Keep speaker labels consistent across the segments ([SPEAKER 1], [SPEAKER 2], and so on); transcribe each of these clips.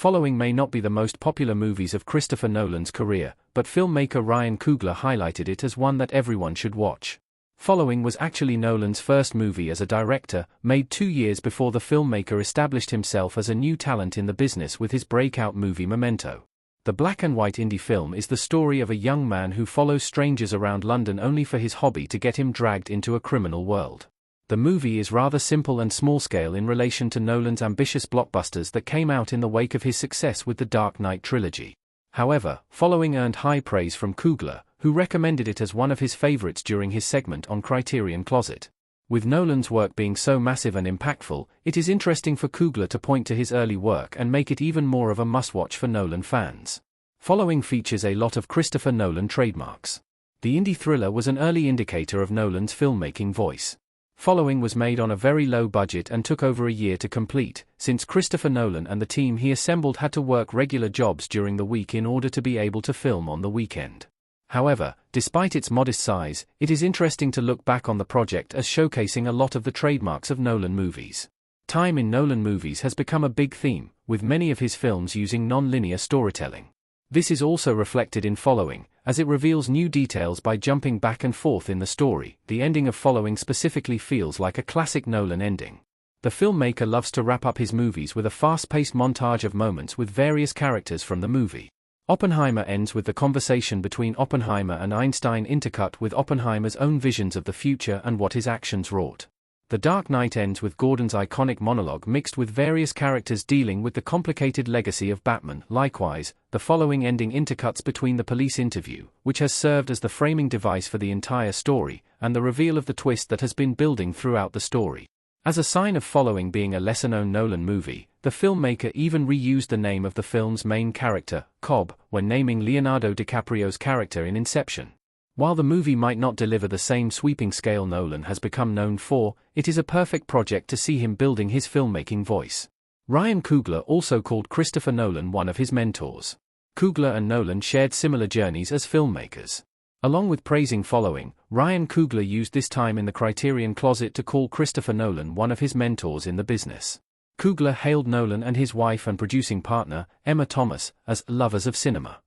[SPEAKER 1] Following may not be the most popular movies of Christopher Nolan's career, but filmmaker Ryan Coogler highlighted it as one that everyone should watch. Following was actually Nolan's first movie as a director, made 2 years before the filmmaker established himself as a new talent in the business with his breakout movie Memento. The black-and-white indie film is the story of a young man who follows strangers around London only for his hobby to get him dragged into a criminal world. The movie is rather simple and small-scale in relation to Nolan's ambitious blockbusters that came out in the wake of his success with the Dark Knight trilogy. However, Following earned high praise from Coogler, who recommended it as one of his favorites during his segment on Criterion Closet. With Nolan's work being so massive and impactful, it is interesting for Coogler to point to his early work and make it even more of a must-watch for Nolan fans. Following features a lot of Christopher Nolan trademarks. The indie thriller was an early indicator of Nolan's filmmaking voice. Following was made on a very low budget and took over a year to complete, since Christopher Nolan and the team he assembled had to work regular jobs during the week in order to be able to film on the weekend. However, despite its modest size, it is interesting to look back on the project as showcasing a lot of the trademarks of Nolan movies. Time in Nolan movies has become a big theme, with many of his films using non-linear storytelling. This is also reflected in Following, as it reveals new details by jumping back and forth in the story. The ending of Following specifically feels like a classic Nolan ending. The filmmaker loves to wrap up his movies with a fast-paced montage of moments with various characters from the movie. Oppenheimer ends with the conversation between Oppenheimer and Einstein intercut with Oppenheimer's own visions of the future and what his actions wrought. The Dark Knight ends with Gordon's iconic monologue mixed with various characters dealing with the complicated legacy of Batman. Likewise, the Following ending intercuts between the police interview, which has served as the framing device for the entire story, and the reveal of the twist that has been building throughout the story. As a sign of Following being a lesser-known Nolan movie, the filmmaker even reused the name of the film's main character, Cobb, when naming Leonardo DiCaprio's character in Inception. While the movie might not deliver the same sweeping scale Nolan has become known for, it is a perfect project to see him building his filmmaking voice. Ryan Coogler also called Christopher Nolan one of his mentors. Coogler and Nolan shared similar journeys as filmmakers. Along with praising Following, Ryan Coogler used this time in the Criterion Closet to call Christopher Nolan one of his mentors in the business. Coogler hailed Nolan and his wife and producing partner, Emma Thomas, as lovers of cinema.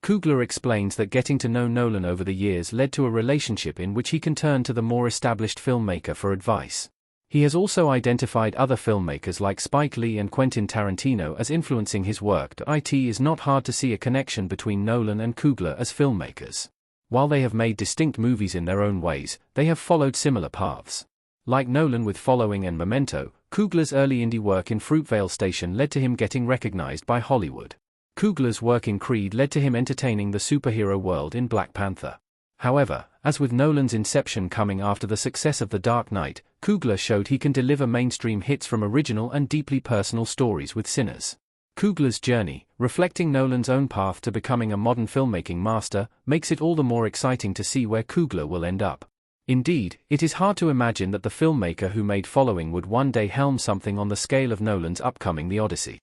[SPEAKER 1] Coogler explains that getting to know Nolan over the years led to a relationship in which he can turn to the more established filmmaker for advice. He has also identified other filmmakers like Spike Lee and Quentin Tarantino as influencing his work. It is not hard to see a connection between Nolan and Coogler as filmmakers. While they have made distinct movies in their own ways, they have followed similar paths. Like Nolan with Following and Memento, Coogler's early indie work in Fruitvale Station led to him getting recognized by Hollywood. Coogler's work in Creed led to him entertaining the superhero world in Black Panther. However, as with Nolan's Inception coming after the success of The Dark Knight, Coogler showed he can deliver mainstream hits from original and deeply personal stories with Sinners. Coogler's journey, reflecting Nolan's own path to becoming a modern filmmaking master, makes it all the more exciting to see where Coogler will end up. Indeed, it is hard to imagine that the filmmaker who made Following would one day helm something on the scale of Nolan's upcoming The Odyssey.